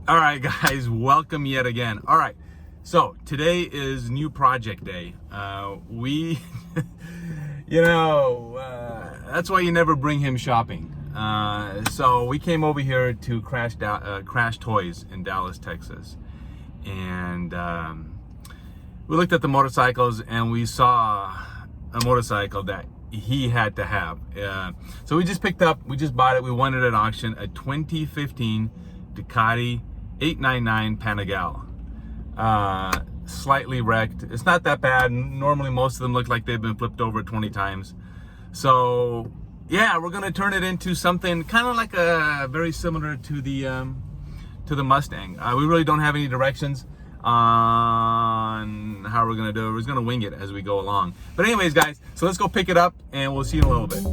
All right, guys, welcome yet again. All right, so today is new project day. That's why you never bring him shopping. So we came over here to CrashedToys in Dallas, Texas, and we looked at the motorcycles and we saw a motorcycle that he had to have. So we just bought it. We won it at auction, a 2015 Ducati 899 Panigale. Slightly wrecked. It's not that bad. Normally most of them look like they've been flipped over 20 times. So yeah, we're gonna turn it into something kind of like very similar to the Mustang. We really don't have any directions on how we're gonna do it. We're just gonna wing it as we go along. But anyways, guys, so let's go pick it up and we'll see you in a little bit.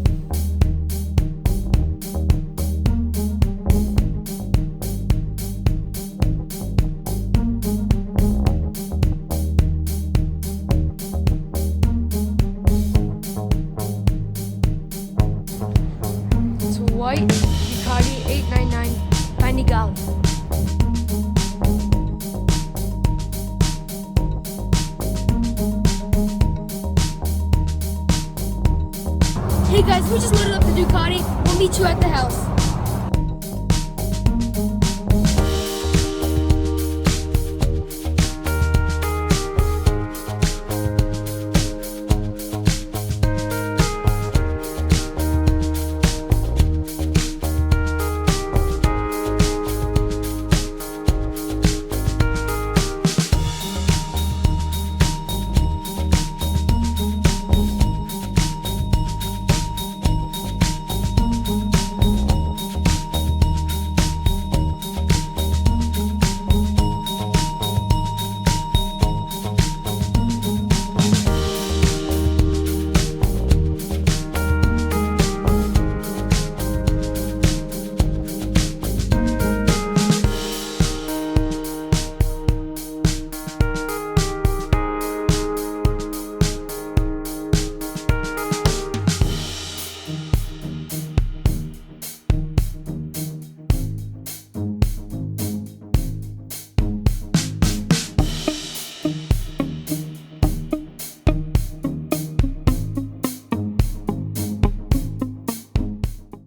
White Ducati 899 Panigale. Hey guys, we just loaded up the Ducati. We'll meet you at the house.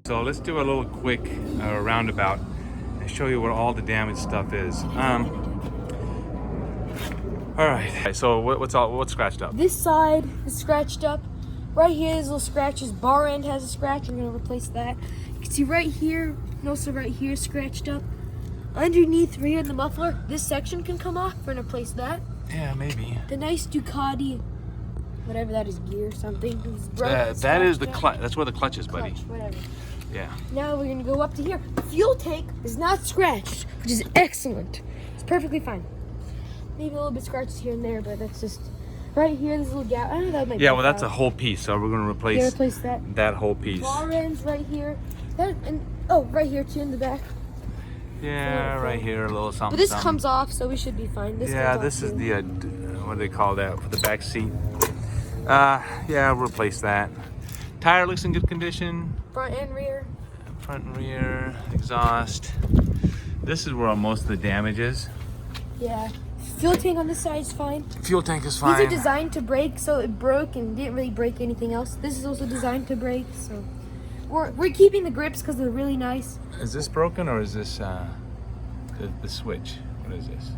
So let's do a little quick roundabout and show you where all the damaged stuff is. All right. So what's scratched up? This side is scratched up. Right here, there's little scratches. Bar end has a scratch. I'm gonna replace that. You can see right here, and also right here, scratched up. Underneath right here in the muffler, this section can come off. We're gonna replace that. Yeah, maybe. The nice Ducati, whatever that is, gear or something. That is the clutch. That's where the clutch is, buddy. Clutch, whatever. Yeah. Now we're gonna go up to here. The fuel tank is not scratched, which is excellent. It's perfectly fine. Maybe a little bit scratched here and there, but that's just right here. This little gap. I don't know, that might be. Yeah, well, that's a whole piece, so we're gonna replace that whole piece. Bar ends right here. That and right here too in the back. Yeah, right here, a little something. But this something. comes off, so we should be fine. Yeah, this is the what do they call that for the back seat? Yeah, we'll replace that. Tire looks in good condition. Front and rear. Front and rear, exhaust. This is where most of the damage is. Yeah. Fuel tank on this side is fine. Fuel tank is fine. These are designed to brake, so it broke and didn't really break anything else. This is also designed to brake, so we're keeping the grips because they're really nice. Is this broken or is this the switch? What is this?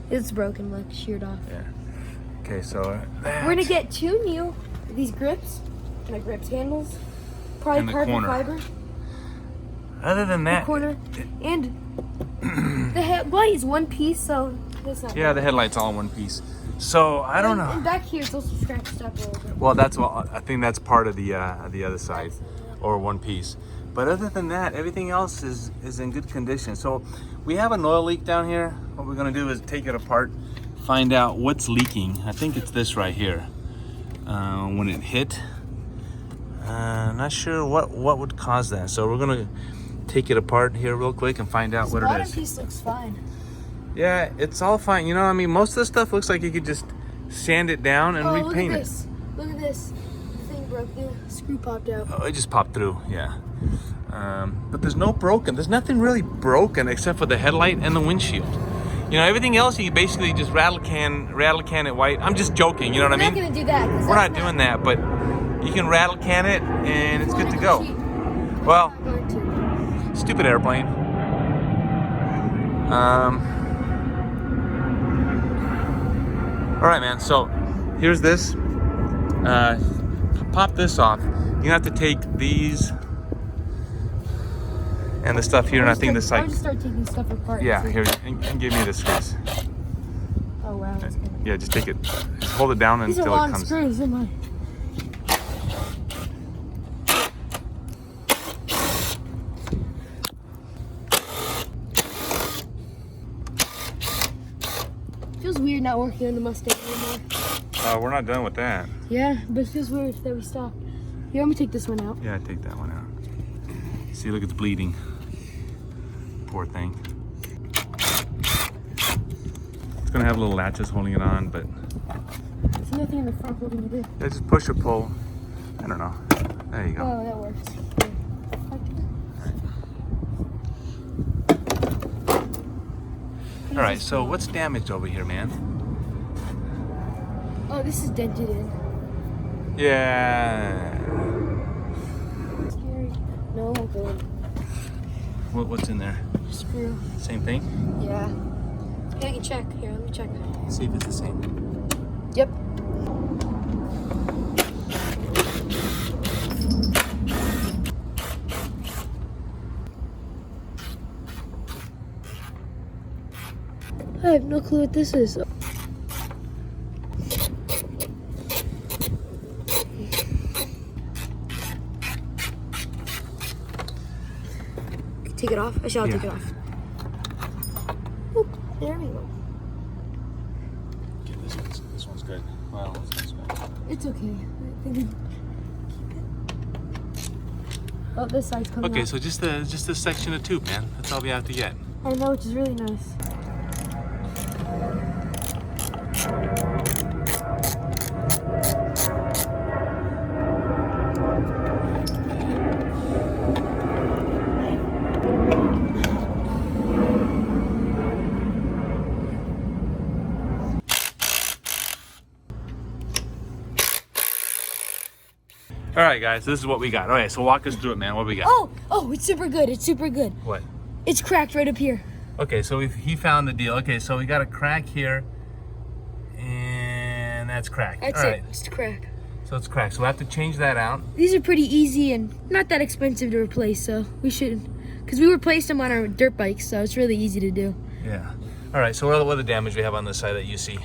It's broken, like sheared off. Yeah. Okay, so we're gonna get two new these grips, handles, probably in the carbon corner. fiber. Other than that, The corner and the headlight is one piece, so that's not. yeah, bad. the headlight's all in one piece. So I don't know. And back here it's also scratched up a little bit. Well, I think that's part of the other side, or one piece. But other than that, everything else is in good condition. So we have an oil leak down here. What we're gonna do is take it apart, find out what's leaking. I think it's this right here. When it hit, not sure what would cause that. So we're gonna take it apart here real quick and find out what it is. This bottom piece looks fine. Yeah, it's all fine. You know, I mean, most of the stuff looks like you could just sand it down and repaint it. Look at this. The thing broke. The screw popped out. Oh, it just popped through. Yeah. But there's no broken. There's nothing really broken except for the headlight and the windshield. You know, everything else you basically just rattle can it white. I'm just joking, you know what I mean? We're not gonna do that. We're not doing that, but you can rattle can it and it's good to go. Well, stupid airplane. All right, man. So here's this. Pop this off. You have to take these and the stuff here, and I think the side. I'll just start taking stuff apart. Yeah, here, and give me the screws. Oh wow. That's good. Yeah, just take it. Just hold it down These are until it long comes. screws, am I? Feels weird not working on the Mustang anymore. We're not done with that. Yeah, but it feels weird that we stopped. Here, let me take this one out. Yeah, take that one out. See, look, it's bleeding. Poor thing. It's gonna have little latches holding it on, but There's nothing in the front holding it in. yeah, just push or pull. I don't know. There you go. Oh, that works. All right. So what's damaged over here, man? Oh, this is dented in. Yeah. Scary. No, good. What's in there? Screw. Same thing. Yeah. Yeah, I can check. Here, let me check. See if it's the same. Yep. I have no clue what this is. Take it off? I shall take it off. Oop, there we go. Okay, this one's good. Well, this one's good. It's okay. I think we keep it. Oh, this side's coming Okay, out. so just this section of tube, man. That's all we have to get. I know, which is really nice. All right, guys, this is what we got. All right, so walk us through it, man. What we got? Oh, it's super good. It's super good. What? It's cracked right up here. Okay, so he found the deal. Okay, so we got a crack here, and that's cracked. That's All it. right. It's cracked. So it's cracked. So we have to change that out. These are pretty easy and not that expensive to replace, so we should, because we replaced them on our dirt bikes, so it's really easy to do. Yeah. All right. So what other damage we have on this side that you see?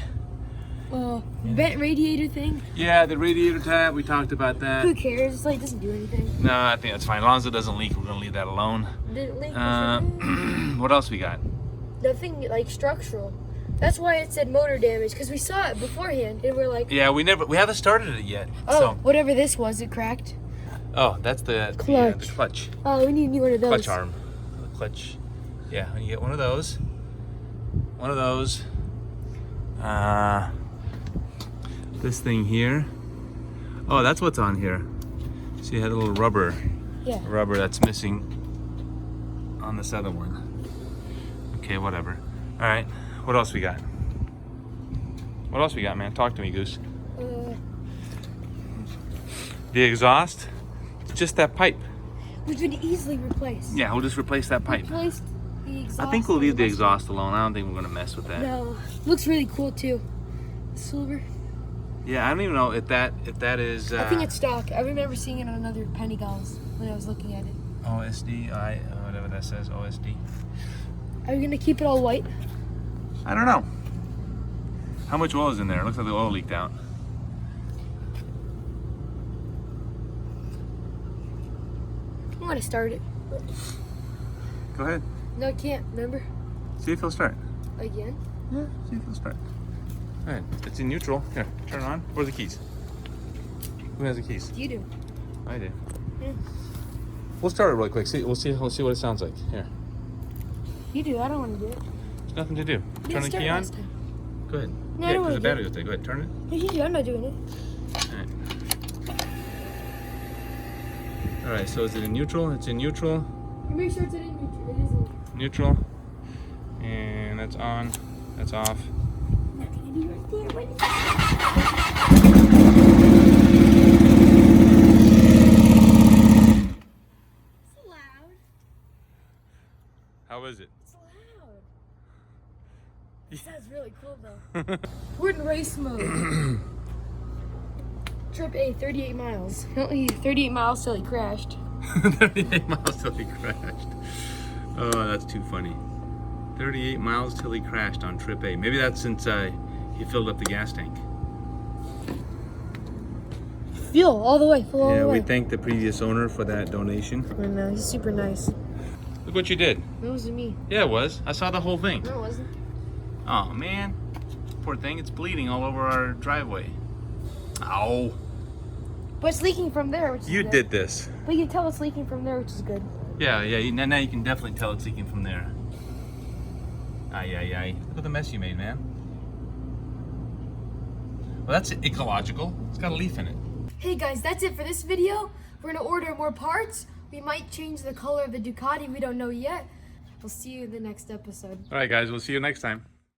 Vent radiator thing. Yeah, the radiator tab. We talked about that. Who cares? It's like, it doesn't do anything. No, I think that's fine. As long as it doesn't leak, we're gonna leave that alone. Didn't leak. What else we got? Nothing like structural. That's why it said motor damage, because we saw it beforehand and we're like, Yeah, we haven't started it yet. oh, So, whatever this was, it cracked. oh, that's the Clutch. the clutch. Oh, we need a new one of those. Clutch arm. The clutch. Yeah, when you get one of those. This thing here. Oh, that's what's on here. See, it had a little rubber that's missing on this other one. Okay, whatever. All right, what else we got? What else we got, man? Talk to me, Goose. The exhaust, just that pipe. We could easily replace. Yeah, we'll just replace that pipe. Replace the exhaust. I think we'll leave the on exhaust alone. I don't think we're gonna mess with that. No, looks really cool too. Silver. Yeah, I don't even know if that is. I think it's stock. I remember seeing it on another Panigales when I was looking at it. OSD, whatever that says, OSD. Are you gonna keep it all white? I don't know. How much oil is in there? It looks like the oil leaked out. I want to start it. Go ahead. No, I can't. Remember? See if he'll start. Again? Yeah, see if he'll start. Go ahead. It's in neutral. Here, turn it on. Where's the keys? Who has the keys? You do. I do. Yeah. We'll start it really quick. We'll see what it sounds like. Here. You do. I don't want to do it. There's nothing to do. You Turn the started key on. last time. Go ahead. No, I Yeah, don't because wanna the do battery will stay. Go ahead. Turn it. No, you do. I'm not doing it. All right. All right, so is it in neutral? It's in neutral. You make sure it's in neutral. It is in Neutral. And that's on. That's off. nothing to be right there. What is It's loud. How is it? It's loud. It sounds really cool though. We're in race mode. Trip A, 38 miles. Only 38 miles till he crashed. 38 miles till he crashed. Oh, that's too funny. 38 miles till he crashed on trip A. Maybe that's since he filled up the gas tank. Fuel all the way, full all Yeah, the way. we thank the previous owner for that donation. And he's super nice. Look what you did. That wasn't me. Yeah, it was. I saw the whole thing. No, it wasn't. Oh, man. Poor thing. It's bleeding all over our driveway. Ow. But it's leaking from there, which is You good. did this. But you can tell it's leaking from there, which is good. Yeah, now you can definitely tell it's leaking from there. Ay. Look at the mess you made, man. Well, that's ecological. It's got a leaf in it. Hey guys, that's it for this video. We're gonna order more parts. We might change the color of the Ducati. We don't know yet. We'll see you in the next episode. All right, guys. We'll see you next time.